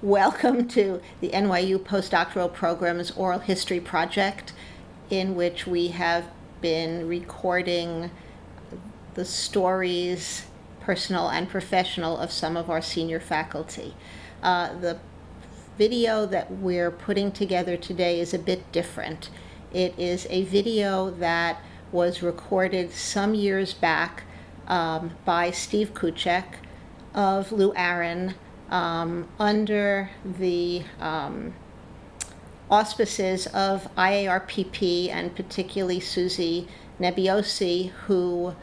Welcome to the NYU Postdoctoral Program's Oral History Project, in which we have been recording the stories, personal and professional, of some of our senior faculty. The video that we're putting together today is a bit different. It is a video that was recorded some years back by Steve Kuchuck of Lew Aron under the auspices of IARPP, and particularly Susie Nebbiosi, who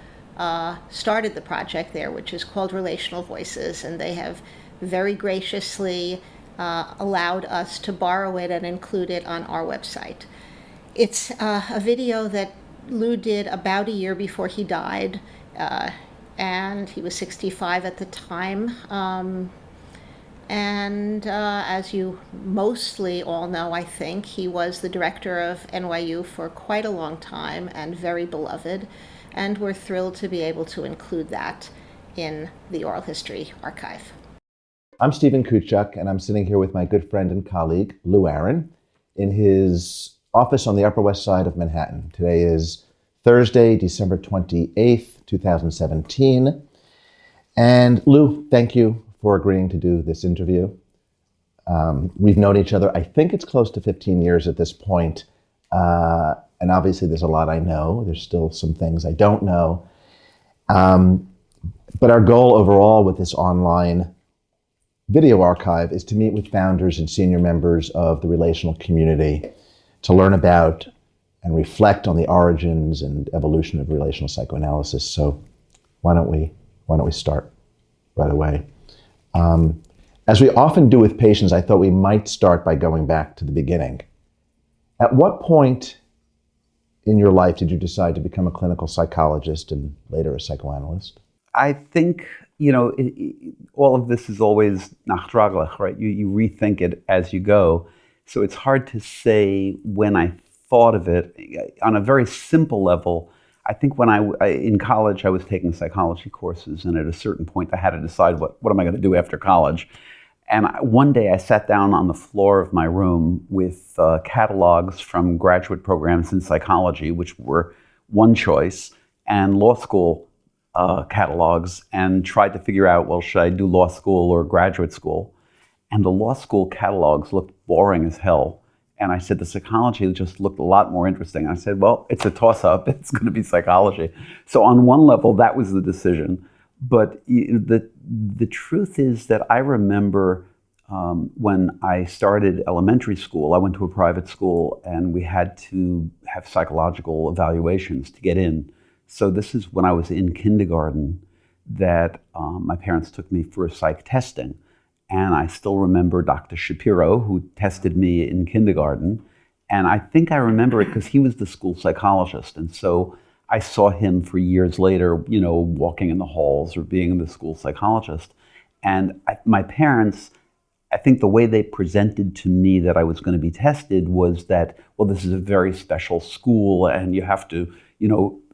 started the project there, which is called Relational Voices, and they have very graciously allowed us to borrow it and include it on our website. It's a video that Lew did about a year before he died, and he was 65 at the time. As you mostly all know, I think, he was the director of NYU for quite a long time and very beloved, and we're thrilled to be able to include that in the Oral History Archive. I'm Stephen Kuchuck, and I'm sitting here with my good friend and colleague, Lew Aron, in his office on the Upper West Side of Manhattan. Today is Thursday, December 28th, 2017. And Lew, thank you for agreeing to do this interview. We've known each other, I think it's close to 15 years at this point. And obviously there's a lot I know. There's still some things I don't know. But our goal overall with this online video archive is to meet with founders and senior members of the relational community to learn about and reflect on the origins and evolution of relational psychoanalysis. So why don't we start right away? As we often do with patients, I thought we might start by going back to the beginning. At what point in your life did you decide to become a clinical psychologist and later a psychoanalyst? I think, all of this is always nachdraglich, right? You rethink it as you go. So it's hard to say when I thought of it. On a very simple level, I think when in college, I was taking psychology courses, and at a certain point, I had to decide what am I going to do after college. And one day, I sat down on the floor of my room with catalogs from graduate programs in psychology, which were one choice, and law school catalogs, and tried to figure out, well, should I do law school or graduate school? And the law school catalogs looked boring as hell. And I said, the psychology just looked a lot more interesting. I said, well, it's a toss-up. It's going to be psychology. So on one level, that was the decision. But the truth is that I remember when I started elementary school, I went to a private school, and we had to have psychological evaluations to get in. So this is when I was in kindergarten that my parents took me for psych testing. And I still remember Dr. Shapiro, who tested me in kindergarten. And I think I remember it because he was the school psychologist. And so I saw him for years later, walking in the halls or being the school psychologist. And my parents, I think the way they presented to me that I was going to be tested was that, well, this is a very special school and you have to,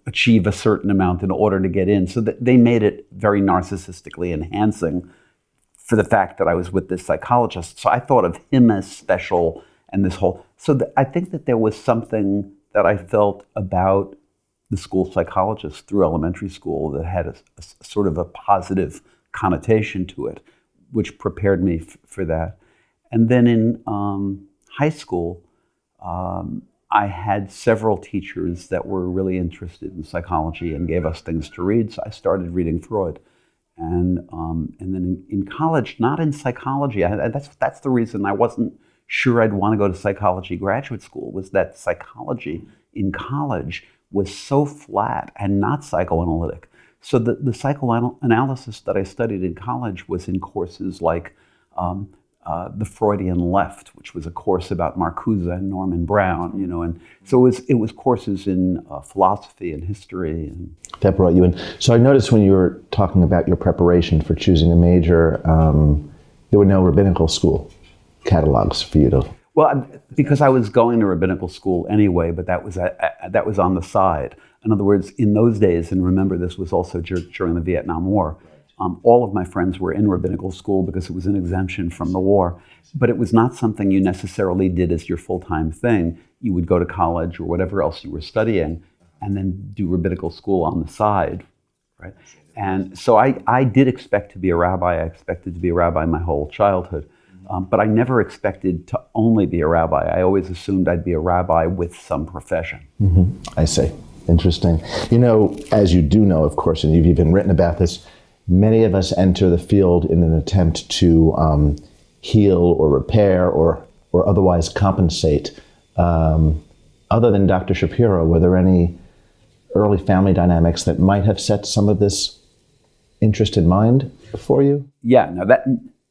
achieve a certain amount in order to get in. So they made it very narcissistically enhancing for the fact that I was with this psychologist. So I thought of him as special, and this whole, I think that there was something that I felt about the school psychologist through elementary school that had a sort of a positive connotation to it, which prepared me for that. And then in high school, I had several teachers that were really interested in psychology and gave us things to read. So I started reading Freud. And then in college, not in psychology, that's the reason I wasn't sure I'd want to go to psychology graduate school, was that psychology in college was so flat and not psychoanalytic. So the psychoanalysis that I studied in college was in courses like the Freudian Left, which was a course about Marcuse and Norman Brown, and so it was courses in philosophy and history. And that brought you in. So I noticed when you were talking about your preparation for choosing a major, there were no rabbinical school catalogs for you to. Well, because I was going to rabbinical school anyway, but that was on the side. In other words, in those days, and remember this was also during the Vietnam War, All of my friends were in rabbinical school because it was an exemption from the war, but it was not something you necessarily did as your full-time thing. You would go to college or whatever else you were studying and then do rabbinical school on the side, right? And so I did expect to be a rabbi. I expected to be a rabbi my whole childhood, but I never expected to only be a rabbi. I always assumed I'd be a rabbi with some profession. I see. Interesting. You know, as you do know, of course, and you've even written about this, many of us enter the field in an attempt to heal or repair or otherwise compensate. Other than Dr. Shapiro, were there any early family dynamics that might have set some of this interest in mind for you? Yeah,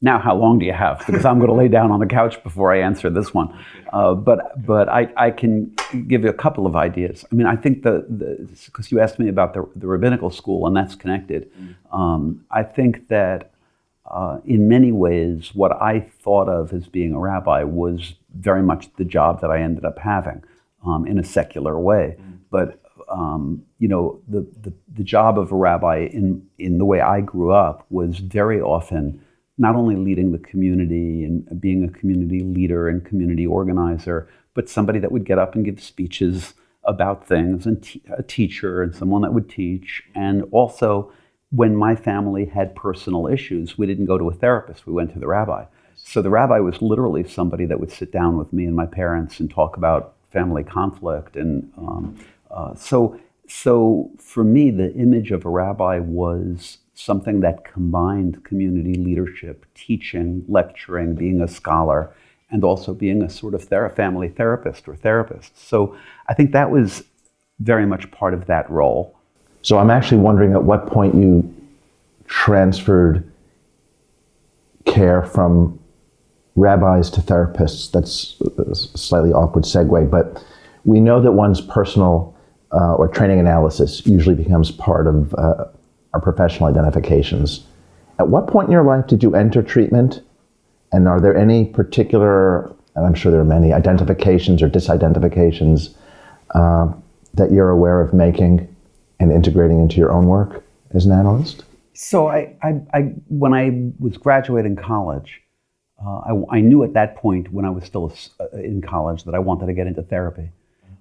now how long do you have? Because I'm going to lay down on the couch before I answer this one. But I can give you a couple of ideas. I mean, I think because you asked me about the rabbinical school, and that's connected. I think that in many ways, what I thought of as being a rabbi was very much the job that I ended up having in a secular way. But you know, the job of a rabbi in the way I grew up was very often not only leading the community and being a community leader and community organizer, but somebody that would get up and give speeches about things, and a teacher and someone that would teach. And also, when my family had personal issues, we didn't go to a therapist, we went to the rabbi. So the rabbi was literally somebody that would sit down with me and my parents and talk about family conflict. And so for me, the image of a rabbi was something that combined community leadership, teaching, lecturing, being a scholar, and also being a sort of family therapist or therapist. So I think that was very much part of that role. So I'm actually wondering at what point you transferred care from rabbis to therapists. That's a slightly awkward segue, but we know that one's personal or training analysis usually becomes part of our professional identifications. At what point in your life did you enter treatment? And are there any particular, and I'm sure there are many, identifications or disidentifications that you're aware of making and integrating into your own work as an analyst? So when I was graduating college, I knew at that point when I was still in college that I wanted to get into therapy.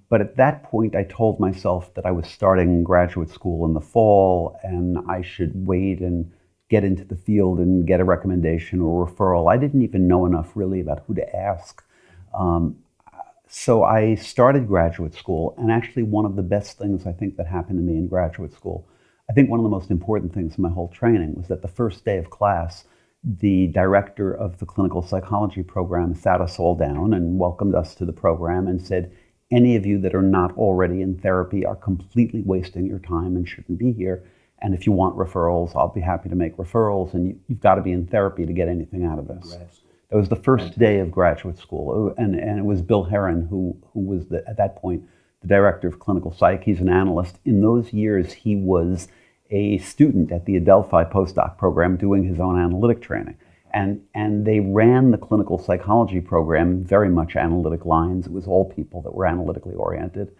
But at that point, I told myself that I was starting graduate school in the fall and I should wait and get into the field and get a recommendation or referral. I didn't even know enough really about who to ask. So I started graduate school, and actually one of the best things I think that happened to me in graduate school, I think one of the most important things in my whole training was that the first day of class, the director of the clinical psychology program sat us all down and welcomed us to the program and said, any of you that are not already in therapy are completely wasting your time and shouldn't be here. And if you want referrals, I'll be happy to make referrals. And you've got to be in therapy to get anything out of this. Right. That was the first day of graduate school. And it was Lew Aron who was, at that point, the director of clinical psych. He's an analyst. In those years, he was a student at the Adelphi Postdoc program doing his own analytic training. And they ran the clinical psychology program very much analytic lines. It was all people that were analytically oriented.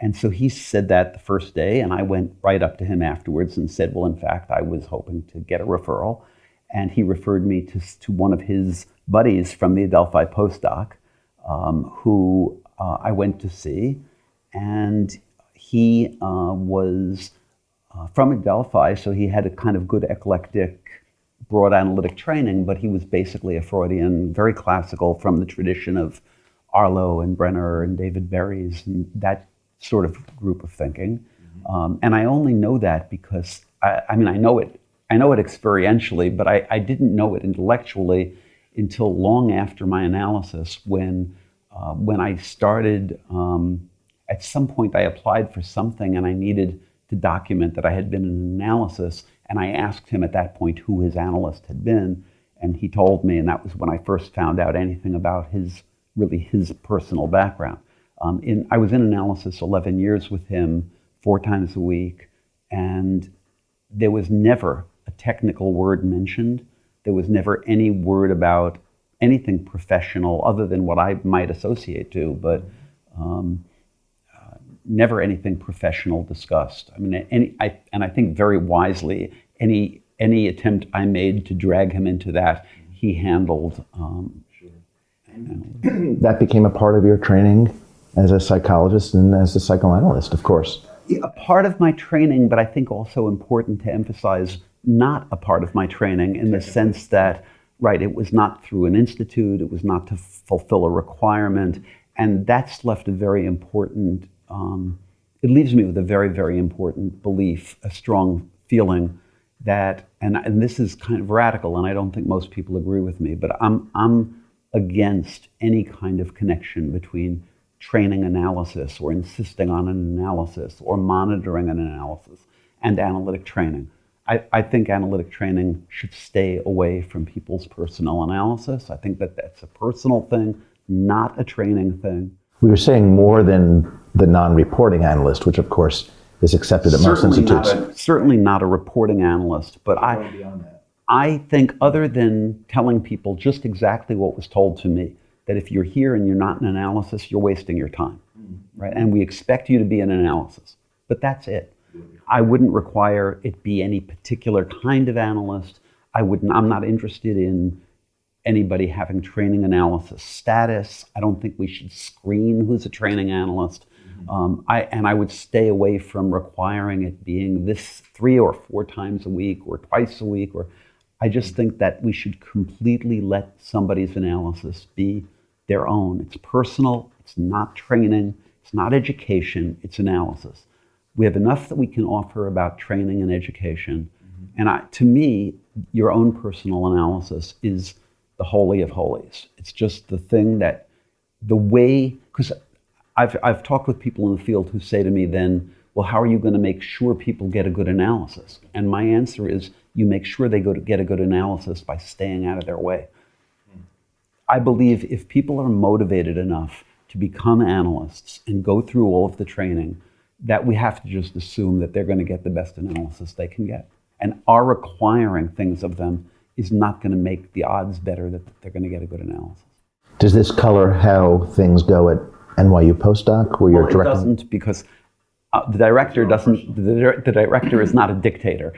And so he said that the first day, and I went right up to him afterwards and said, well, in fact, I was hoping to get a referral. And he referred me to one of his buddies from the Adelphi Postdoc, who I went to see. And he was from Adelphi, so he had a kind of good eclectic broad analytic training, but he was basically a Freudian, very classical from the tradition of Arlo and Brenner and David Berry's and that sort of group of thinking. And I only know that because, I know it experientially, but I didn't know it intellectually until long after my analysis when I started, at some point I applied for something and I needed to document that I had been in an analysis. And I asked him at that point who his analyst had been, and he told me, and that was when I first found out anything about his personal background. I was in analysis 11 years with him, 4 times a week, and there was never a technical word mentioned. There was never any word about anything professional other than what I might associate to, but never anything professional discussed. I mean, I think very wisely, any any attempt I made to drag him into that, he handled. That became a part of your training as a psychologist and as a psychoanalyst, of course. A part of my training, but I think also important to emphasize, not a part of my training in the sense that, right, it was not through an institute, it was not to fulfill a requirement, and that's left a very important, it leaves me with a very, very important belief, a strong feeling that, and this is kind of radical, and I don't think most people agree with me, but I'm against any kind of connection between training analysis or insisting on an analysis or monitoring an analysis and analytic training. I think analytic training should stay away from people's personal analysis. I think that that's a personal thing, not a training thing. We were saying more than the non-reporting analyst, which of course is accepted at most institutes. Certainly not a reporting analyst, but I think other than telling people just exactly what was told to me, that if you're here and you're not in analysis, you're wasting your time, right? And we expect you to be in analysis, but that's it. I wouldn't require it be any particular kind of analyst. I'm not interested in anybody having training analysis status. I don't think we should screen who's a training analyst. I would stay away from requiring it being this 3 or 4 times a week or twice a week. I just think that we should completely let somebody's analysis be their own. It's personal, it's not training, it's not education, it's analysis. We have enough that we can offer about training and education. And to me, your own personal analysis is the holy of holies. It's just the thing that, the way, because I've talked with people in the field who say to me then, well, how are you going to make sure people get a good analysis? And my answer is, you make sure they get a good analysis by staying out of their way. I believe if people are motivated enough to become analysts and go through all of the training, that we have to just assume that they're going to get the best analysis they can get. And our requiring things of them is not going to make the odds better that they're going to get a good analysis. Does this color how things go at NYU Postdoc, where you're directing? It doesn't, because the director doesn't. The director is not a dictator.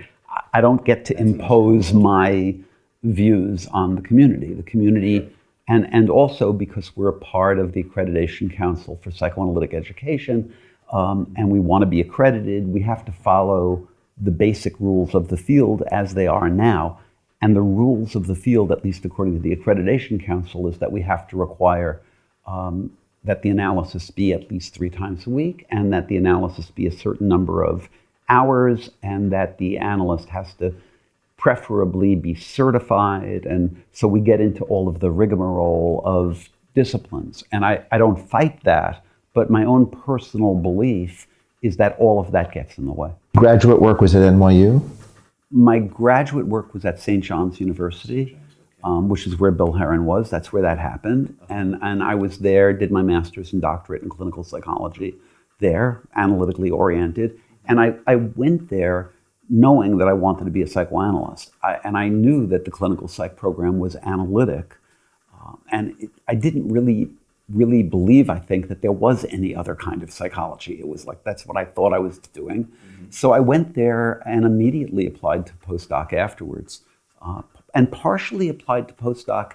I don't get to impose my views on the community. The community, and also because we're a part of the Accreditation Council for Psychoanalytic Education, and we want to be accredited, we have to follow the basic rules of the field as they are now. And the rules of the field, at least according to the Accreditation Council, is that we have to require that the analysis be at least 3 times a week, and that the analysis be a certain number of hours, and that the analyst has to preferably be certified. And so we get into all of the rigmarole of disciplines. And I don't fight that, but my own personal belief is that all of that gets in the way. Graduate work was at NYU? My graduate work was at St. John's University, which is where Lew Aron was. That's where that happened. And I was there, did my master's and doctorate in clinical psychology there, analytically oriented. And I went there knowing that I wanted to be a psychoanalyst. And I knew that the clinical psych program was analytic. I didn't really believe, I think, that there was any other kind of psychology. It was like, that's what I thought I was doing. Mm-hmm. So I went there and immediately applied to postdoc afterwards. And partially applied to postdoc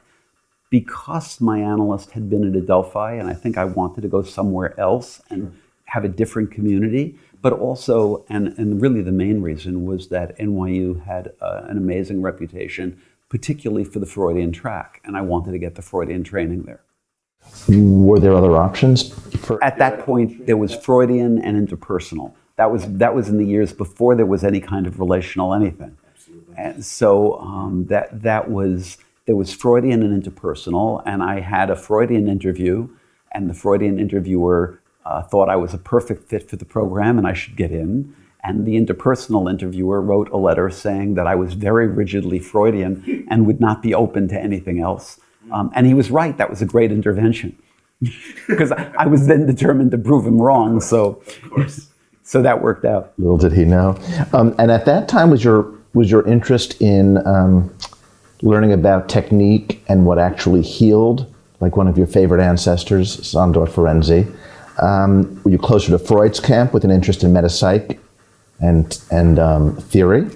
because my analyst had been at Adelphi, and I think I wanted to go somewhere else and have a different community. But also, and really the main reason, was that NYU had an amazing reputation, particularly for the Freudian track, and I wanted to get the Freudian training there. Were there other options? At that point, there was Freudian and interpersonal. That was in the years before there was any kind of relational anything. Absolutely. And so there was Freudian and interpersonal, and I had a Freudian interview, and the Freudian interviewer thought I was a perfect fit for the program and I should get in. And the interpersonal interviewer wrote a letter saying that I was very rigidly Freudian and would not be open to anything else. And he was right. That was a great intervention because I was then determined to prove him wrong. So that worked out. Little did he know. And at that time, was your interest in learning about technique and what actually healed, like one of your favorite ancestors, Sándor Ferenczi? Were you closer to Freud's camp with an interest in metapsych and theory?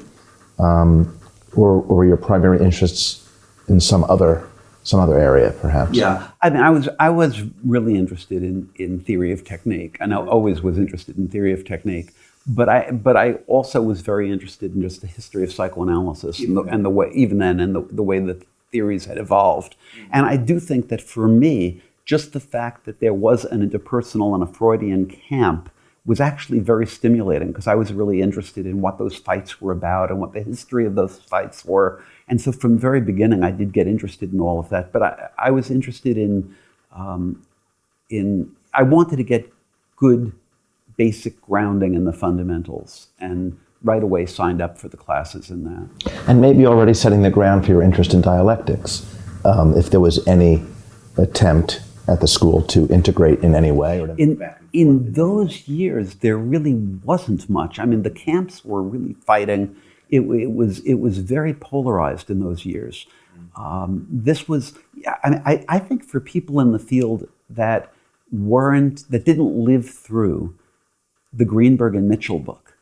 or were your primary interests in some other area, perhaps? Yeah, I mean, I was really interested in theory of technique, and I always was interested in theory of technique. But I also was very interested in just the history of psychoanalysis and the way, even then, and the way that theories had evolved. And I do think that for me, just the fact that there was an interpersonal and a Freudian camp was actually very stimulating, because I was really interested in what those fights were about and what the history of those fights were. And so from the very beginning, I did get interested in all of that. But I was interested in I wanted to get good basic grounding in the fundamentals, and right away signed up for the classes in that. And maybe already setting the ground for your interest in dialectics, if there was any attempt at the school to integrate in any way? Or in those years, there really wasn't much. I mean, the camps were really fighting. It was very polarized in those years. This was, I think, for people in the field that didn't live through the Greenberg and Mitchell book,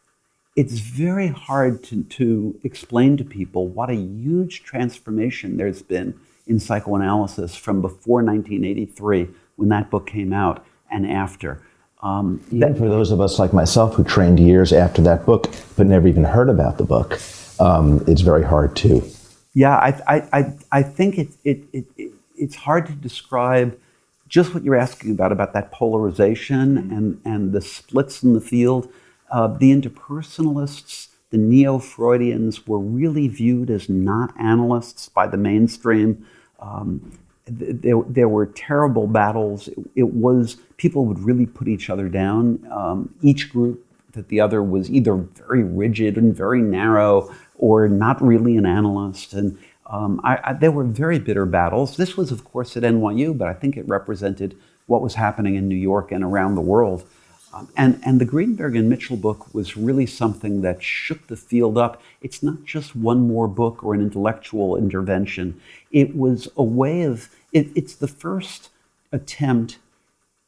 it's very hard to explain to people what a huge transformation there's been in psychoanalysis from before 1983, when that book came out, and after. Even for those of us like myself who trained years after that book, but never even heard about the book, it's very hard to. Yeah, I think it's hard to describe just what you're asking about that polarization and the splits in the field. The interpersonalists, the neo-Freudians, were really viewed as not analysts by the mainstream. There were terrible battles. It was, people would really put each other down. Each group that the other was either very rigid and very narrow, or not really an analyst. And there were very bitter battles. This was, of course, at NYU, but I think it represented what was happening in New York and around the world. And the Greenberg and Mitchell book was really something that shook the field up. It's not just one more book or an intellectual intervention. It was a way of, it's the first attempt.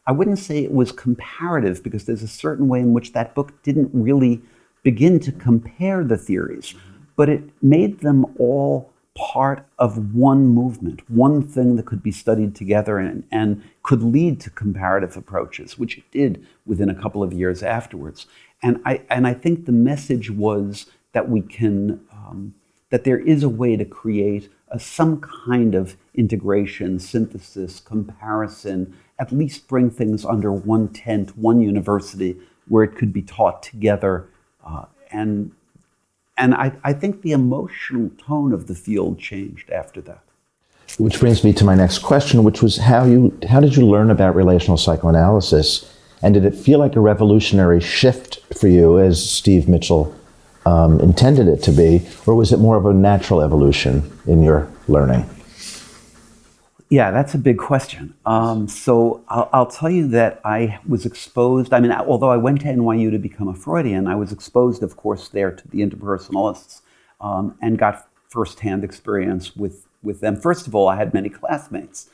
I wouldn't say it was comparative, because there's a certain way in which that book didn't really begin to compare the theories, but it made them all part of one movement, one thing that could be studied together and could lead to comparative approaches, which it did within a couple of years afterwards. And I think the message was that we can, that there is a way to create some kind of integration, synthesis, comparison, at least bring things under one tent, one university, where it could be taught together. And I think the emotional tone of the field changed after that. Which brings me to my next question, which was how did you learn about relational psychoanalysis? And did it feel like a revolutionary shift for you, as Steve Mitchell intended it to be, or was it more of a natural evolution in your learning? Yeah, that's a big question. So I'll tell you that I was exposed, I mean, although I went to NYU to become a Freudian, I was exposed, of course, there to the interpersonalists, and got firsthand experience with them. First of all, I had many classmates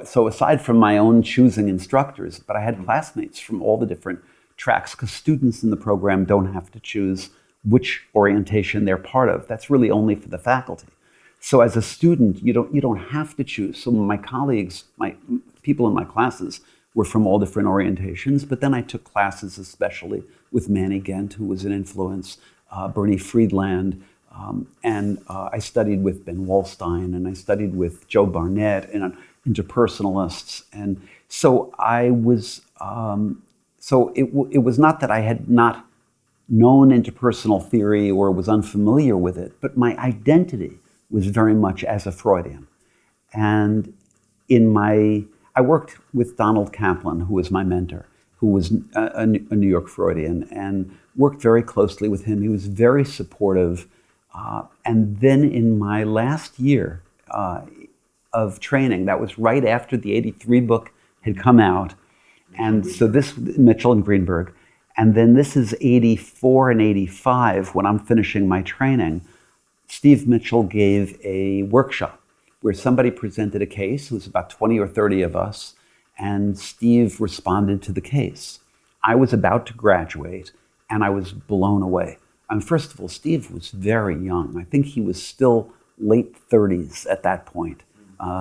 so aside from my own choosing instructors, but I had classmates from all the different tracks, because students in the program don't have to choose which orientation they're part of. That's really only for the faculty. So as a student, you don't have to choose. So my colleagues, people in my classes, were from all different orientations, but then I took classes especially with Manny Gent, who was an influence, Bernie Friedland, and I studied with Ben Wallstein, and I studied with Joe Barnett, and interpersonalists. And so I was, it was not that I had not known interpersonal theory or was unfamiliar with it, but my identity was very much as a Freudian. And I worked with Donald Kaplan, who was my mentor, who was a New York Freudian, and worked very closely with him. He was very supportive. And then in my last year of training, that was right after the '83 book had come out, and so this, Mitchell and Greenberg, and then this is '84 and '85 when I'm finishing my training. Steve Mitchell gave a workshop where somebody presented a case. It was about 20 or 30 of us, and Steve responded to the case. I was about to graduate, and I was blown away. First of all, Steve was very young. I think he was still late 30s at that point,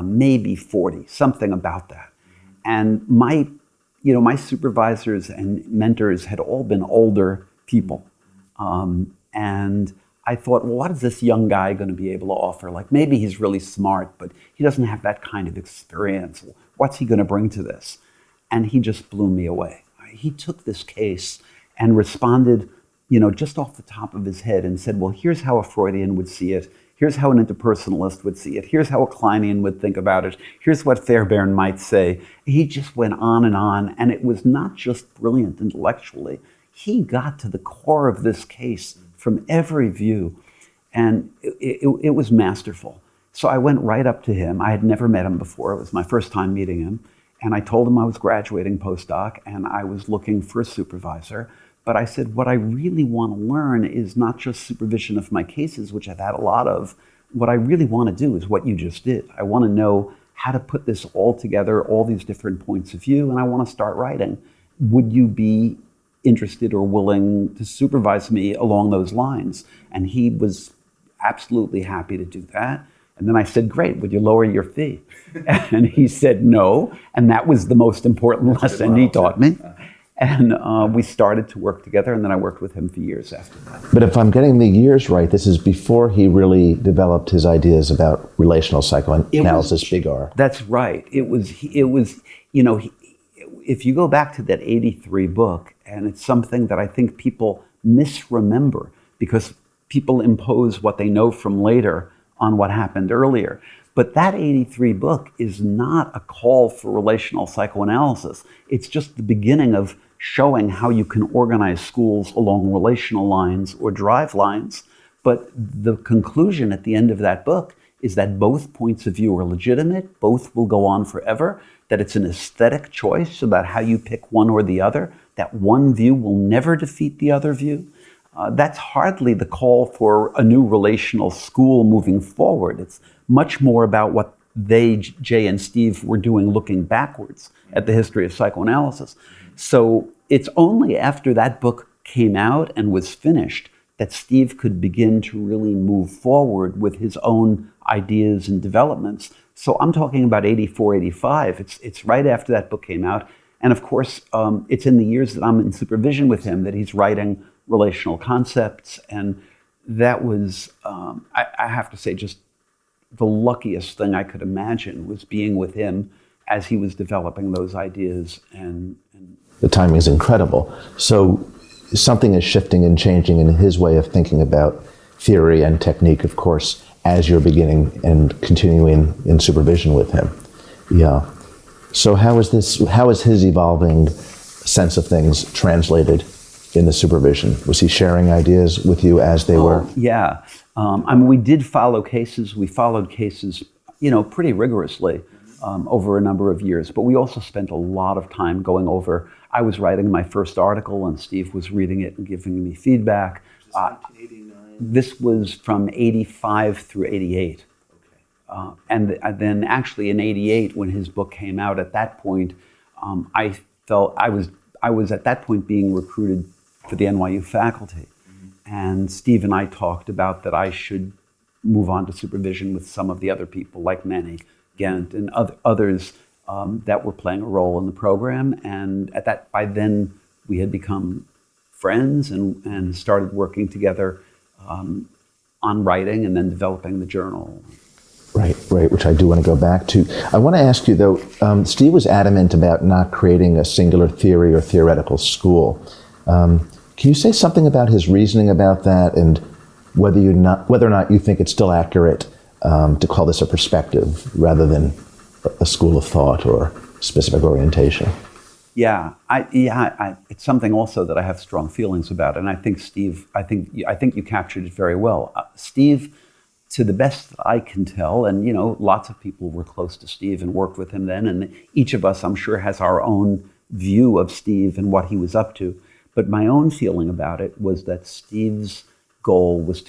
maybe 40, something about that. And my supervisors and mentors had all been older people. And I thought, well, what is this young guy going to be able to offer? Like, maybe he's really smart, but he doesn't have that kind of experience. What's he going to bring to this? And he just blew me away. He took this case and responded, just off the top of his head and said, well, here's how a Freudian would see it. Here's how an interpersonalist would see it. Here's how a Kleinian would think about it. Here's what Fairbairn might say. He just went on, and it was not just brilliant intellectually. He got to the core of this case from every view, and it was masterful. So I went right up to him. I had never met him before. It was my first time meeting him. And I told him I was graduating postdoc and I was looking for a supervisor. But I said, what I really want to learn is not just supervision of my cases, which I've had a lot of. What I really want to do is what you just did. I want to know how to put this all together, all these different points of view, and I want to start writing. Would you be interested or willing to supervise me along those lines? And he was absolutely happy to do that. And then I said, great, would you lower your fee? And he said no, and that was the most important lesson he taught me. And we started to work together, and then I worked with him for years after that. But if I'm getting the years right, this is before he really developed his ideas about relational psychoanalysis, big R. That's right. It was, if you go back to that 83 book, and it's something that I think people misremember because people impose what they know from later on what happened earlier. But that 83 book is not a call for relational psychoanalysis. It's just the beginning of showing how you can organize schools along relational lines or drive lines. But the conclusion at the end of that book is that both points of view are legitimate, both will go on forever, that it's an aesthetic choice about how you pick one or the other, that one view will never defeat the other view. That's hardly the call for a new relational school moving forward. It's much more about what they, Jay and Steve, were doing looking backwards at the history of psychoanalysis. So it's only after that book came out and was finished that Steve could begin to really move forward with his own ideas and developments. So I'm talking about 84, 85. It's right after that book came out. And of course, it's in the years that I'm in supervision with him that he's writing relational concepts. And that was, I have to say, just the luckiest thing I could imagine was being with him as he was developing those ideas. And the timing is incredible. So something is shifting and changing in his way of thinking about theory and technique, of course, as you're beginning and continuing in supervision with him. Yeah. So how is his evolving sense of things translated in the supervision? Was he sharing ideas with you as they were? Yeah. We did follow cases. We followed cases, pretty rigorously over a number of years. But we also spent a lot of time going over. I was writing my first article, and Steve was reading it and giving me feedback. This was from 85 through 88. Okay. And then actually in 88, when his book came out, at that point, I felt I was at that point being recruited for the NYU faculty. Mm-hmm. And Steve and I talked about that I should move on to supervision with some of the other people, like Manny, Gent, and others that were playing a role in the program. And by then, we had become friends and started working together on writing and then developing the journal. Right, which I do want to go back to. I want to ask you, though, Steve was adamant about not creating a singular theory or theoretical school. Can you say something about his reasoning about that, and whether or not you think it's still accurate to call this a perspective rather than a school of thought or specific orientation? Yeah, it's something also that I have strong feelings about, and I think Steve, I think you captured it very well. Steve, to the best that I can tell, and lots of people were close to Steve and worked with him then, and each of us, I'm sure, has our own view of Steve and what he was up to. But my own feeling about it was that Steve's goal was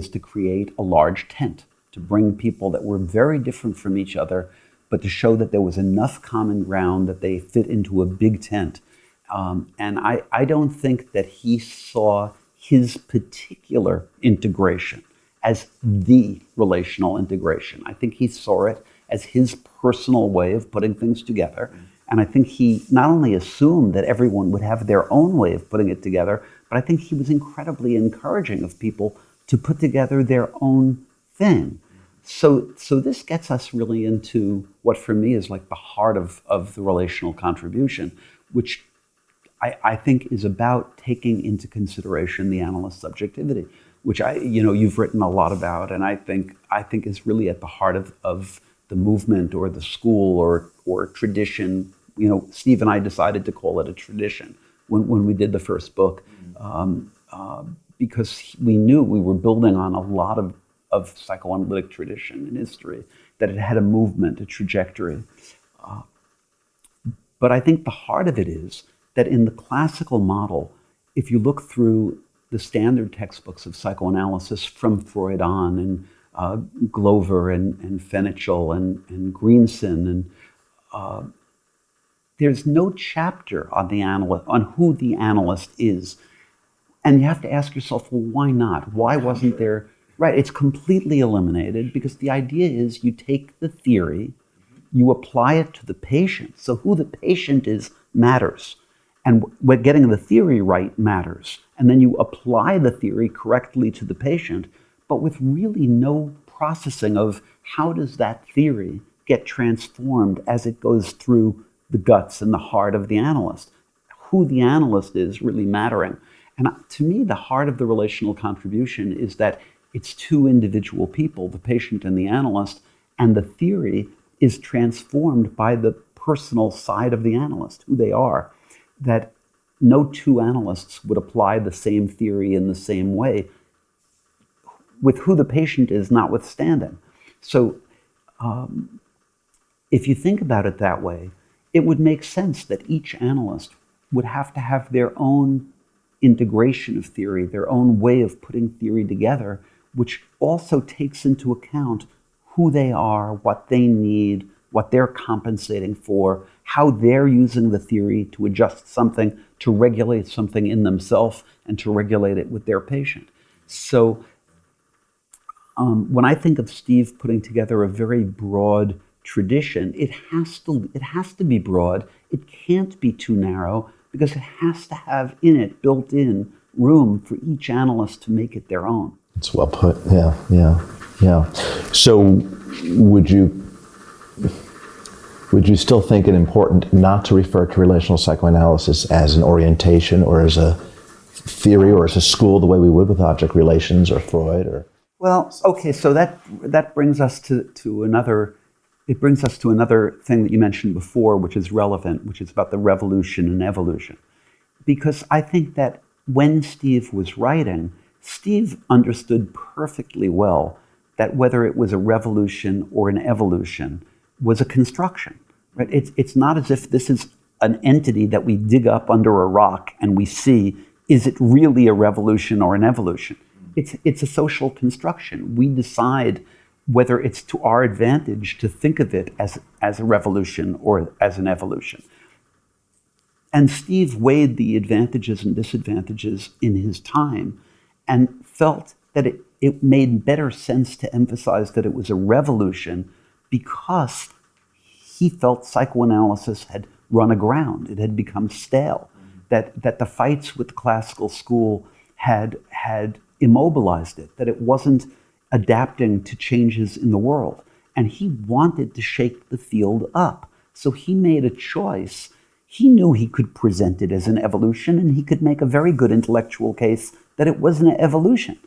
to create a large tent, to bring people that were very different from each other, but to show that there was enough common ground that they fit into a big tent. And I don't think that he saw his particular integration as the relational integration. I think he saw it as his personal way of putting things together. And I think he not only assumed that everyone would have their own way of putting it together, but I think he was incredibly encouraging of people to put together their own thing. So this gets us really into what for me is like the heart of the relational contribution, which I think is about taking into consideration the analyst's subjectivity, which you've written a lot about, and I think is really at the heart of the movement or the school or tradition. Steve and I decided to call it a tradition when we did the first book, because we knew we were building on a lot of psychoanalytic tradition and history, that it had a movement, a trajectory. But I think the heart of it is that in the classical model, if you look through the standard textbooks of psychoanalysis from Freud on, and Glover and Fenichel and Greenson, and there's no chapter on who the analyst is. And you have to ask yourself, well, why not? Why wasn't there? Right, it's completely eliminated because the idea is you take the theory, you apply it to the patient. So who the patient is matters. And what getting the theory right matters. And then you apply the theory correctly to the patient, but with really no processing of how does that theory get transformed as it goes through the guts and the heart of the analyst. Who the analyst is really mattering. And to me, the heart of the relational contribution is that it's two individual people, the patient and the analyst, and the theory is transformed by the personal side of the analyst, who they are. That no two analysts would apply the same theory in the same way, with who the patient is notwithstanding. So if you think about it that way, it would make sense that each analyst would have to have their own integration of theory, their own way of putting theory together, which also takes into account who they are, what they need, what they're compensating for, how they're using the theory to adjust something, to regulate something in themselves, and to regulate it with their patient. So when I think of Steve putting together a very broad tradition, it has to be broad. It can't be too narrow because it has to have in it, built in, room for each analyst to make it their own. It's well put. Yeah. So would you still think it important not to refer to relational psychoanalysis as an orientation or as a theory or as a school the way we would with object relations or Freud? Or well, okay, so that brings us to another. It brings us to another thing that you mentioned before, which is relevant, which is about the revolution and evolution. Because I think that when Steve was writing, Steve understood perfectly well that whether it was a revolution or an evolution was a construction. Right? It's not as if this is an entity that we dig up under a rock and we see, is it really a revolution or an evolution? It's a social construction. We decide whether it's to our advantage to think of it as a revolution or as an evolution. And Steve weighed the advantages and disadvantages in his time and felt that it made better sense to emphasize that it was a revolution because he felt psychoanalysis had run aground. It had become stale, that the fights with the classical school had immobilized it, that it wasn't adapting to changes in the world. And he wanted to shake the field up. So he made a choice. He knew he could present it as an evolution, and he could make a very good intellectual case that it was an evolution.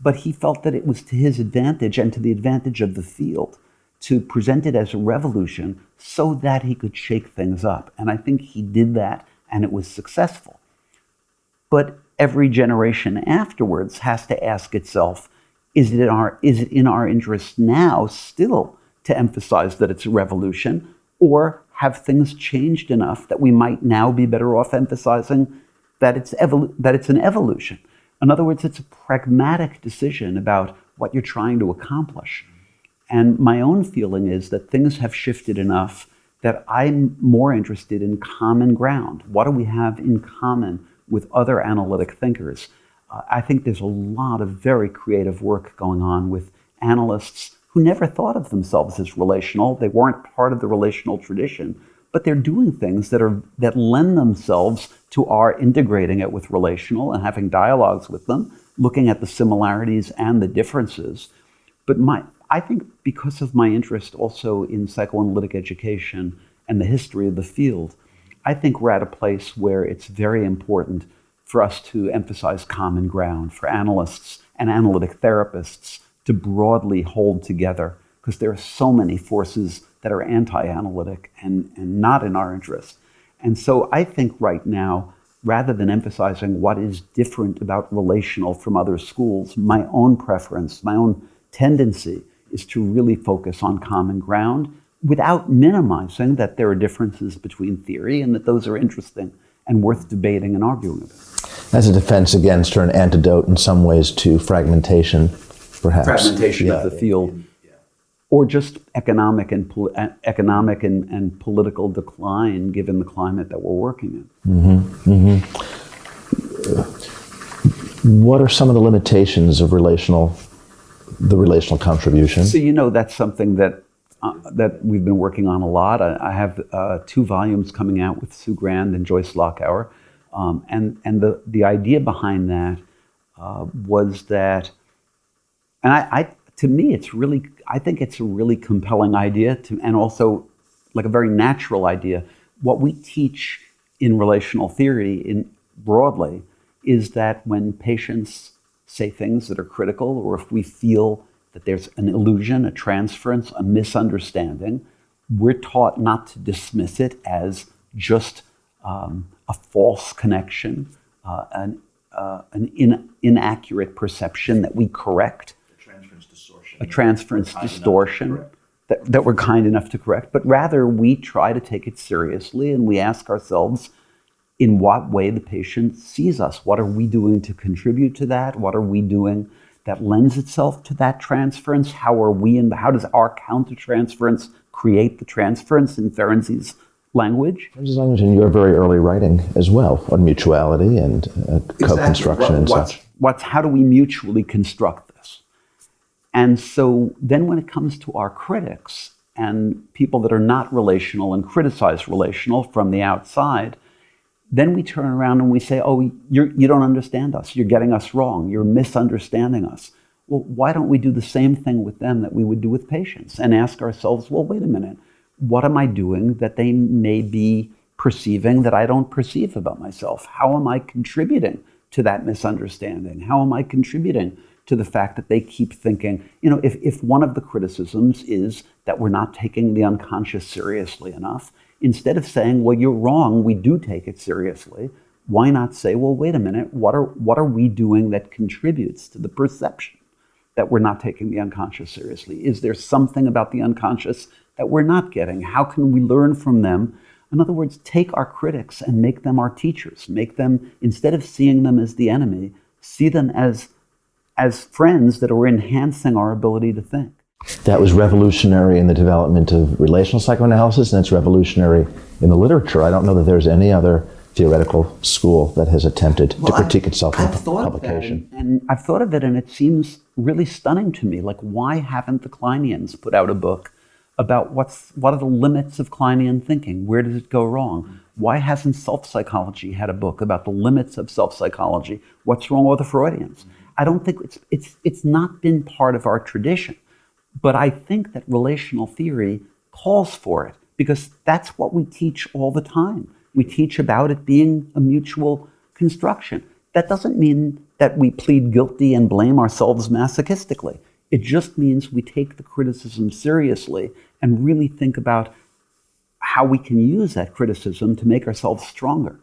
But he felt that it was to his advantage and to the advantage of the field to present it as a revolution so that he could shake things up. And I think he did that, and it was successful. But every generation afterwards has to ask itself, is it in our interest now still to emphasize that it's a revolution, or have things changed enough that we might now be better off emphasizing that it's an evolution? In other words, it's a pragmatic decision about what you're trying to accomplish. And my own feeling is that things have shifted enough that I'm more interested in common ground. What do we have in common with other analytic thinkers? I think there's a lot of very creative work going on with analysts who never thought of themselves as relational. They weren't part of the relational tradition, but they're doing things that lend themselves to our integrating it with relational and having dialogues with them, looking at the similarities and the differences. But I think because of my interest also in psychoanalytic education and the history of the field, I think we're at a place where it's very important for us to emphasize common ground, for analysts and analytic therapists to broadly hold together, because there are so many forces that are anti-analytic and not in our interest. And so I think right now, rather than emphasizing what is different about relational from other schools, my own preference, my own tendency is to really focus on common ground without minimizing that there are differences between theory and that those are interesting and worth debating and arguing about. As a defense against or an antidote in some ways to fragmentation, perhaps. Fragmentation of the field. Or just economic and political decline given the climate that we're working in. What are some of the limitations of the relational contribution? So that's something that we've been working on a lot. I have 2 volumes coming out with Sue Grand and Joyce Lockauer. And the idea behind that was that, and to me, I think it's a really compelling idea, and also like a very natural idea. What we teach in relational theory broadly is that when patients say things that are critical, or if we feel that there's an illusion, a transference, a misunderstanding, we're taught not to dismiss it as just a false connection, an inaccurate perception that we correct. A transference distortion that we're kind enough to correct, but rather we try to take it seriously and we ask ourselves in what way the patient sees us. What are we doing to contribute to that? What are we doing that lends itself to that transference? How does our countertransference create the transference in Ferencz's language? Ferencz's language in your very early writing as well on mutuality and co-construction and such. How do we mutually construct this? And so then when it comes to our critics and people that are not relational and criticize relational from the outside, then we turn around and we say, oh, you don't understand us. You're getting us wrong. You're misunderstanding us. Well, why don't we do the same thing with them that we would do with patients and ask ourselves, well, wait a minute, what am I doing that they may be perceiving that I don't perceive about myself? How am I contributing to that misunderstanding? How am I contributing to the fact that they keep thinking, if one of the criticisms is that we're not taking the unconscious seriously enough, instead of saying, well, you're wrong, we do take it seriously, why not say, well, wait a minute, what are we doing that contributes to the perception that we're not taking the unconscious seriously? Is there something about the unconscious that we're not getting? How can we learn from them? In other words, take our critics and make them our teachers. Make them, instead of seeing them as the enemy, see them as friends that are enhancing our ability to think. That was revolutionary in the development of relational psychoanalysis, and it's revolutionary in the literature. I don't know that there's any other theoretical school that has attempted to critique itself in publication. And I've thought of it, and it seems really stunning to me. Like, why haven't the Kleinians put out a book about what are the limits of Kleinian thinking? Where does it go wrong? Why hasn't self-psychology had a book about the limits of self-psychology? What's wrong with the Freudians? I don't think it's not been part of our tradition, but I think that relational theory calls for it because that's what we teach all the time. We teach about it being a mutual construction. That doesn't mean that we plead guilty and blame ourselves masochistically. It just means we take the criticism seriously and really think about how we can use that criticism to make ourselves stronger.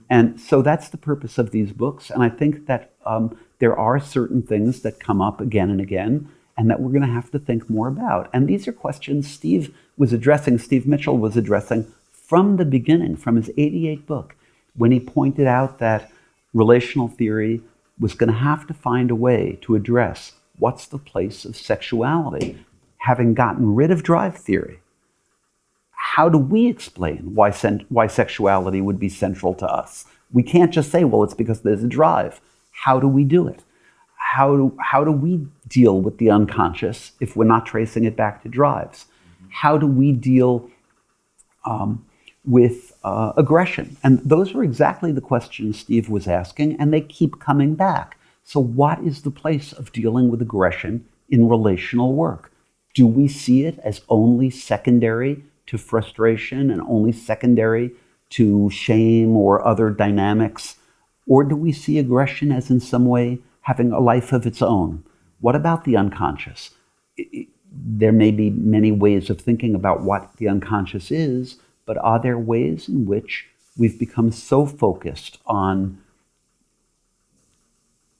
And so that's the purpose of these books. And I think that there are certain things that come up again and again and that we're going to have to think more about. And these are questions Steve Mitchell was addressing from the beginning, from his 88 book, when he pointed out that relational theory was going to have to find a way to address what's the place of sexuality. Having gotten rid of drive theory, how do we explain why sexuality would be central to us? We can't just say, well, it's because there's a drive. how do we do it? How do we deal with the unconscious if we're not tracing it back to drives? How do we deal with aggression? And those are exactly the questions Steve was asking, and they keep coming back. So what is the place of dealing with aggression in relational work? Do we see it as only secondary to frustration and only secondary to shame or other dynamics? Or do we see aggression as in some way having a life of its own? What about the unconscious? There may be many ways of thinking about what the unconscious is, but are there ways in which we've become so focused on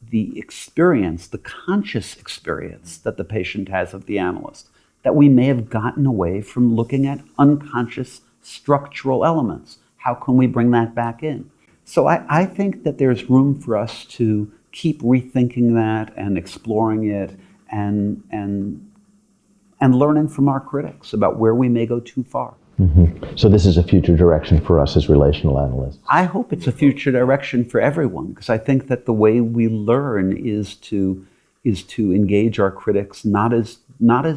the experience, the conscious experience that the patient has of the analyst, that we may have gotten away from looking at unconscious structural elements? How can we bring that back in? So I think that there's room for us to keep rethinking that and exploring it and learning from our critics about where we may go too far. Mm-hmm. So this is a future direction for us as relational analysts. I hope it's a future direction for everyone, because I think that the way we learn is to engage our critics not as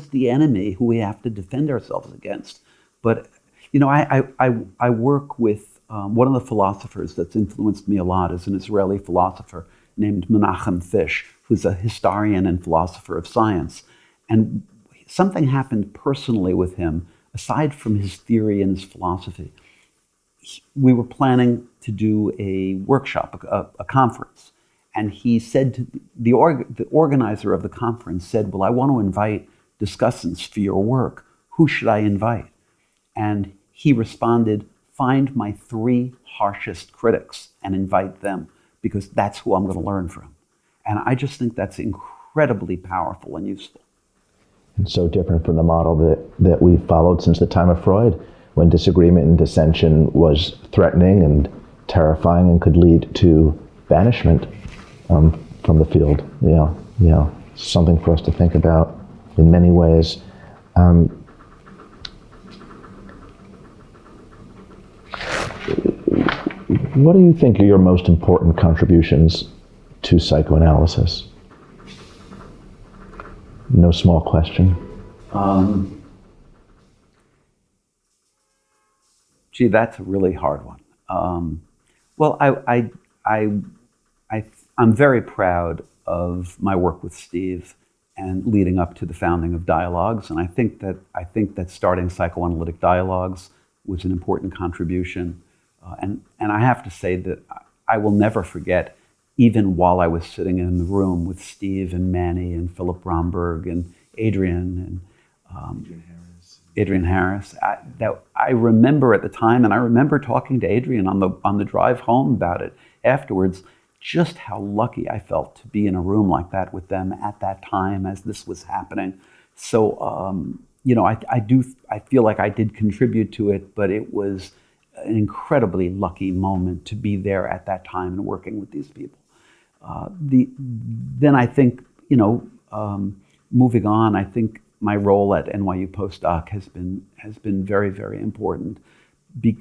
the enemy who we have to defend ourselves against, but I work with one of the philosophers that's influenced me a lot is an Israeli philosopher named Menachem Fish, who's a historian and philosopher of science, and something happened personally with him. Aside from his theory and his philosophy, we were planning to do a workshop, a conference. And he said to the organizer of the conference said, well, I want to invite discussants for your work. Who should I invite? And he responded, find my 3 harshest critics and invite them, because that's who I'm going to learn from. And I just think that's incredibly powerful and useful. And so different from the model that we've followed since the time of Freud, when disagreement and dissension was threatening and terrifying and could lead to banishment from the field. Yeah, something for us to think about in many ways. What do you think are your most important contributions to psychoanalysis? No small question. Gee, that's a really hard one. Well, I'm very proud of my work with Steve and leading up to the founding of Dialogues, and I think that starting psychoanalytic dialogues was an important contribution. And I have to say that I will never forget, even while I was sitting in the room with Steve and Manny and Philip Bromberg and Adrian and Adrian Harris, that I remember at the time, and I remember talking to Adrian on the drive home about it afterwards, just how lucky I felt to be in a room like that with them at that time as this was happening. So, I feel like I did contribute to it, but it was an incredibly lucky moment to be there at that time and working with these people. Then I think, moving on, I think my role at NYU Postdoc has been very, very important.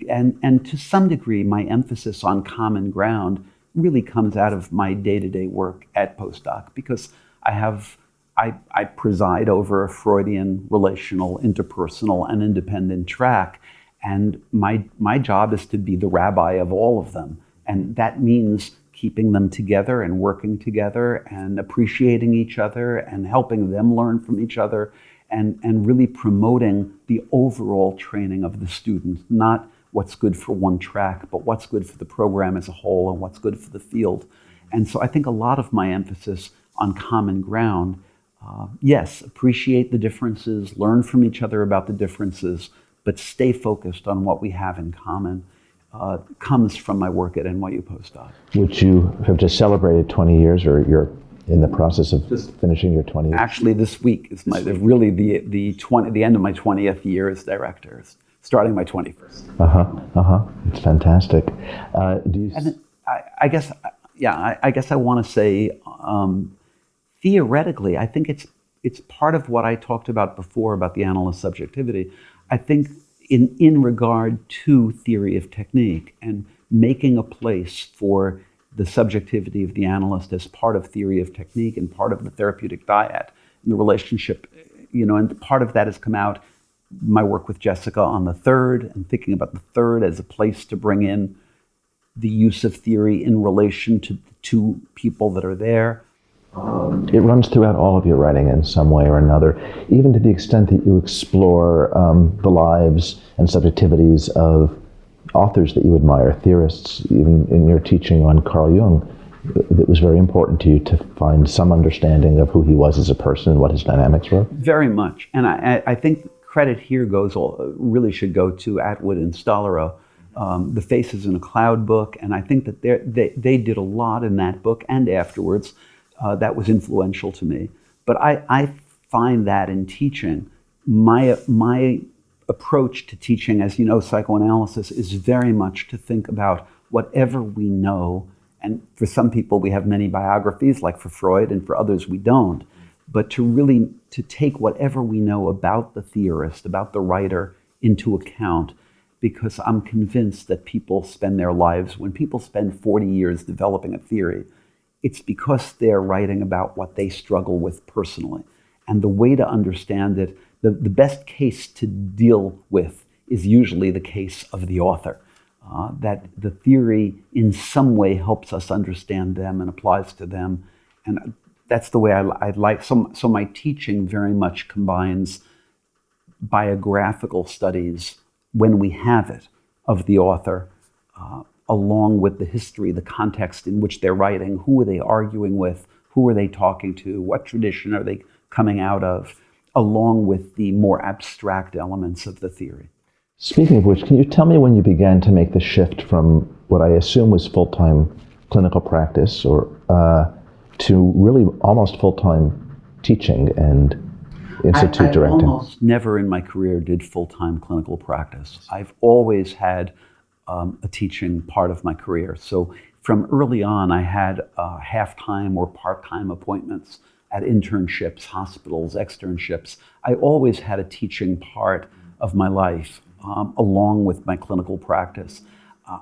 And to some degree, my emphasis on common ground really comes out of my day-to-day work at Postdoc, because I preside over a Freudian, relational, interpersonal, and independent track. And my job is to be the rabbi of all of them. And that means keeping them together and working together and appreciating each other and helping them learn from each other and really promoting the overall training of the student, not what's good for one track, but what's good for the program as a whole and what's good for the field. And so I think a lot of my emphasis on common ground, yes, appreciate the differences, learn from each other about the differences, but stay focused on what we have in common, comes from my work at NYU Postdoc. Which you have just celebrated 20 years, or you're in the process of finishing your 20 years? Actually, this week is really the end of my 20th year as director, starting my 21st. It's fantastic. I guess I want to say, theoretically, I think it's part of what I talked about before about the analyst subjectivity. I think in regard to theory of technique and making a place for the subjectivity of the analyst as part of theory of technique and part of the therapeutic dyad and the relationship, and part of that has come out, my work with Jessica on the third and thinking about the third as a place to bring in the use of theory in relation to the two people that are there. It runs throughout all of your writing in some way or another, even to the extent that you explore the lives and subjectivities of authors that you admire, theorists. Even in your teaching on Carl Jung, it was very important to you to find some understanding of who he was as a person and what his dynamics were. Very much. And I think credit here really should go to Atwood and Stollerow. The Faces in a Cloud book, and I think that they did a lot in that book and afterwards that was influential to me. But I find that in teaching, my approach to teaching, as you know, psychoanalysis is very much to think about whatever we know, and for some people we have many biographies, like for Freud, and for others we don't, but to take whatever we know about the theorist, about the writer, into account, because I'm convinced that people spend their lives, when people spend 40 years developing a theory, it's because they're writing about what they struggle with personally. And the way to understand it, the best case to deal with is usually the case of the author. That the theory in some way helps us understand them and applies to them. And that's the way I like. So my teaching very much combines biographical studies, when we have it, of the author, along with the history, the context in which they're writing, who are they arguing with, who are they talking to, what tradition are they coming out of, along with the more abstract elements of the theory. Speaking of which, can you tell me when you began to make the shift from what I assume was full-time clinical practice to really almost full-time teaching and institute directing? I almost never in my career did full-time clinical practice. I've always had a teaching part of my career. So from early on, I had half-time or part-time appointments at internships, hospitals, externships. I always had a teaching part of my life, along with my clinical practice.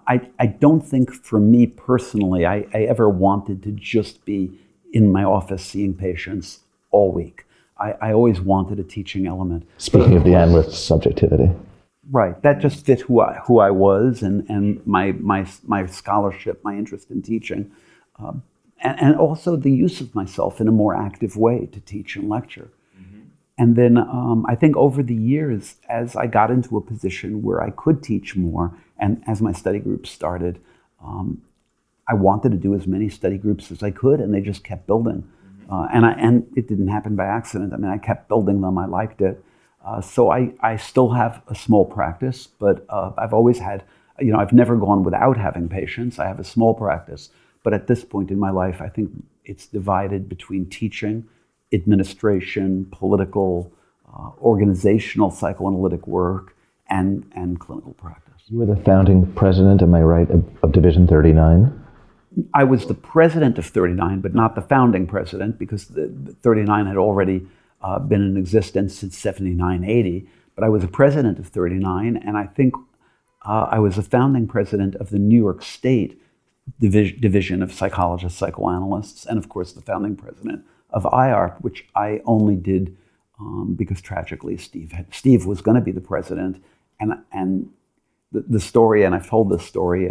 I don't think for me personally, I ever wanted to just be in my office seeing patients all week. I always wanted a teaching element. Speaking of the analyst's subjectivity. Right, that just fit who I was and my scholarship, my interest in teaching, and also the use of myself in a more active way to teach and lecture. Mm-hmm. And then I think over the years, as I got into a position where I could teach more, and as my study groups started, I wanted to do as many study groups as I could, and they just kept building. And it didn't happen by accident. I mean, I kept building them. I liked it. So I still have a small practice, but I've always had, I've never gone without having patients. I have a small practice. But at this point in my life, I think it's divided between teaching, administration, political, organizational, psychoanalytic work, and clinical practice. You were the founding president, am I right, of Division 39? I was the president of 39, but not the founding president, because 39 had already been in existence since 79, 80. But I was a president of 39, and I think I was a founding president of the New York State Division of Psychologists, Psychoanalysts, and of course the founding president of IARPP, which I only did because tragically Steve was going to be the president, and the story, and I've told this story,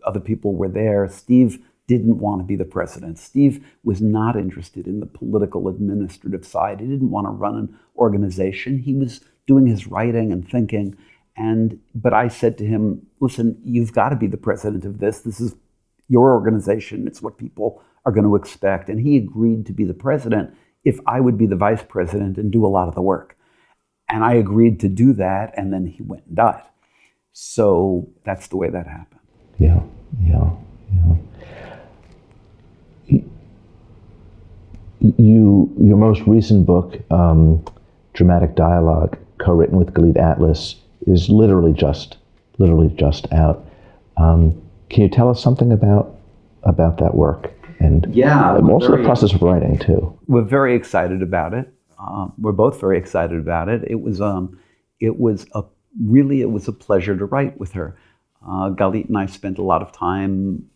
other people were there. Steve didn't want to be the president. Steve was not interested in the political administrative side. He didn't want to run an organization. He was doing his writing and thinking. But I said to him, listen, you've got to be the president of this. This is your organization. It's what people are going to expect. And he agreed to be the president if I would be the vice president and do a lot of the work. And I agreed to do that, and then he went and died. So that's the way that happened. Yeah. Your most recent book, Dramatic Dialogue, co-written with Galit Atlas, is literally just out. Can you tell us something about that work and also the process of writing too? We're very excited about it. We're both very excited about it. It was a pleasure to write with her. Galit and I spent a lot of time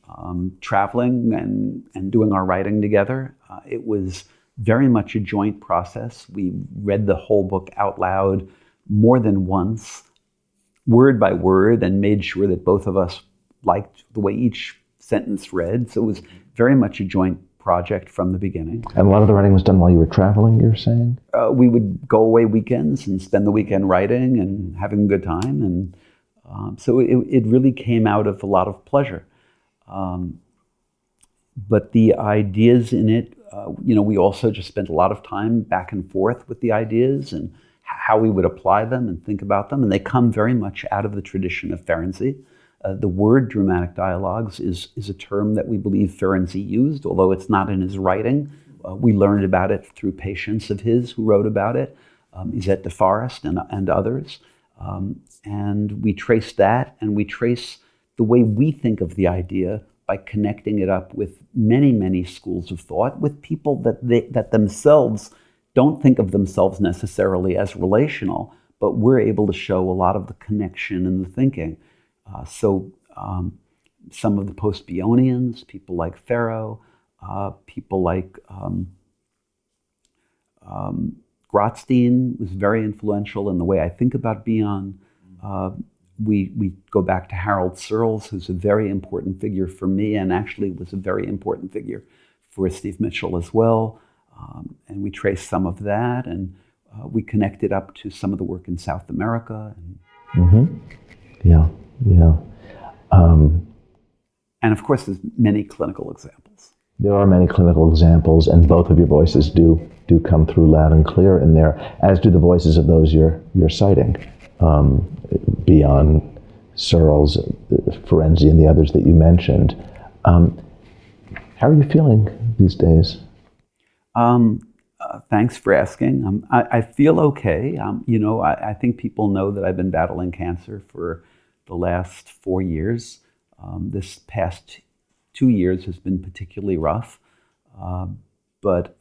traveling and doing our writing together. It was very much a joint process. We read the whole book out loud more than once, word by word, and made sure that both of us liked the way each sentence read. So it was very much a joint project from the beginning. And a lot of the writing was done while you were traveling, you're saying? We would go away weekends and spend the weekend writing and having a good time. And so it really came out of a lot of pleasure. But the ideas in it, we also just spent a lot of time back and forth with the ideas and how we would apply them and think about them. And they come very much out of the tradition of Ferenczi. The word dramatic dialogues is a term that we believe Ferenczi used, although it's not in his writing. We learned about it through patients of his who wrote about it, Izette de Forest and others. And we trace that, and we trace the way we think of the idea by connecting it up with many, many schools of thought, with people that themselves don't think of themselves necessarily as relational, but we're able to show a lot of the connection in the thinking. So some of the post-Bionians, people like Farrow, people like Grotstein was very influential in the way I think about Bion. We go back to Harold Searles, who's a very important figure for me and actually was a very important figure for Steve Mitchell as well. And we trace some of that, and we connect it up to some of the work in South America. Yeah. And of course, there's many clinical examples. There are many clinical examples, and both of your voices do come through loud and clear in there, as do the voices of those you're citing, Bion, Searles, Ferenczi, and the others that you mentioned. How are you feeling these days? Thanks for asking. I feel okay. I think people know that I've been battling cancer for the last 4 years. This past 2 years has been particularly rough, but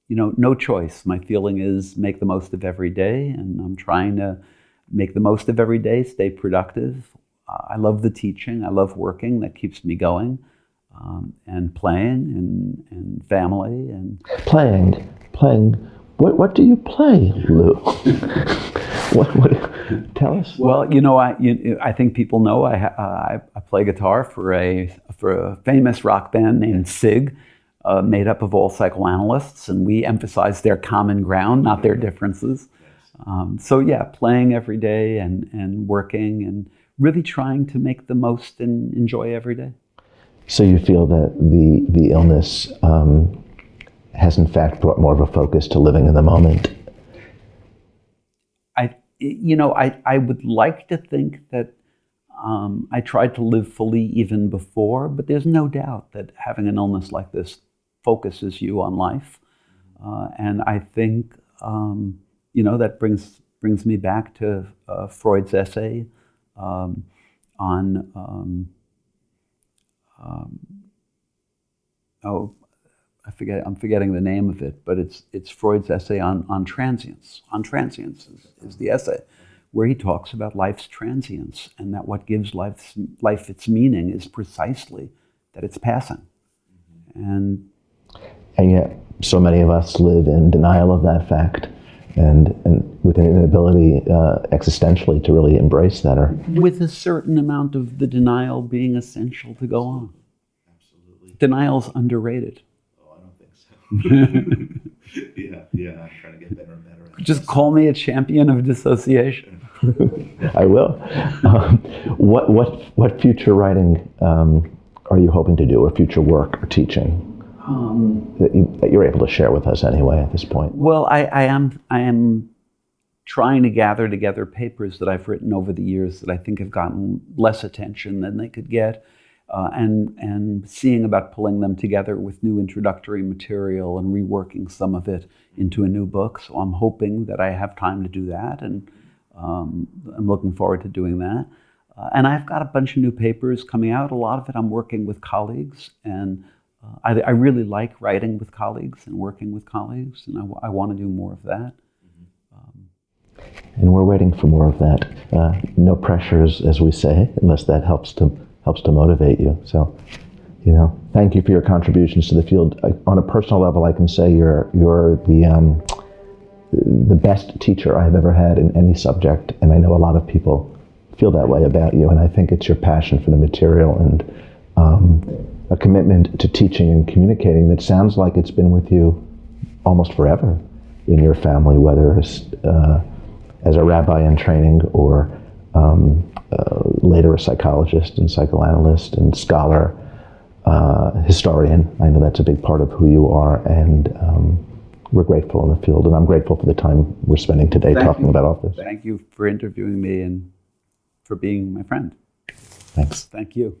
no choice. My feeling is make the most of every day, and I'm trying to make the most of every day, stay productive. I love the teaching. I love working. That keeps me going. And playing and family and playing. What do you play, Lew? what? Tell us. Well, I think people know I play guitar for a famous rock band named SIG, made up of all psychoanalysts, and we emphasize their common ground, not their differences. So yeah, playing every day and working and really trying to make the most and enjoy every day. So you feel that the illness has in fact brought more of a focus to living in the moment? I would like to think that I tried to live fully even before, but there's no doubt that having an illness like this focuses you on life. And I think, that brings me back to Freud's essay on I'm forgetting the name of it, but it's Freud's essay on transience. On transience is the essay, where he talks about life's transience, and that what gives life its meaning is precisely that it's passing. And yet, so many of us live in denial of that fact, and with an inability existentially to really embrace that. Or with a certain amount of the denial being essential to go on. Absolutely. Denial's underrated. Oh, I don't think so. Yeah, I'm trying to get better and better. Just call me a champion of dissociation. I will. What future writing are you hoping to do, or future work or teaching that you're able to share with us anyway at this point? Well, I am trying to gather together papers that I've written over the years that I think have gotten less attention than they could get, and seeing about pulling them together with new introductory material and reworking some of it into a new book. So I'm hoping that I have time to do that, and I'm looking forward to doing that. And I've got a bunch of new papers coming out. A lot of it I'm working with colleagues, and I really like writing with colleagues and working with colleagues, and I want to do more of that. And we're waiting for more of that. No pressures, as we say, unless that helps to motivate you. So, thank you for your contributions to the field. On a personal level, I can say you're the best teacher I have ever had in any subject, and I know a lot of people feel that way about you. And I think it's your passion for the material and a commitment to teaching and communicating that sounds like it's been with you almost forever in your family, whether it's as a rabbi in training or later a psychologist and psychoanalyst and scholar, historian. I know that's a big part of who you are, and we're grateful in the field, and I'm grateful for the time we're spending today talking about all this. Thank you for interviewing me and for being my friend. Thanks. Thank you.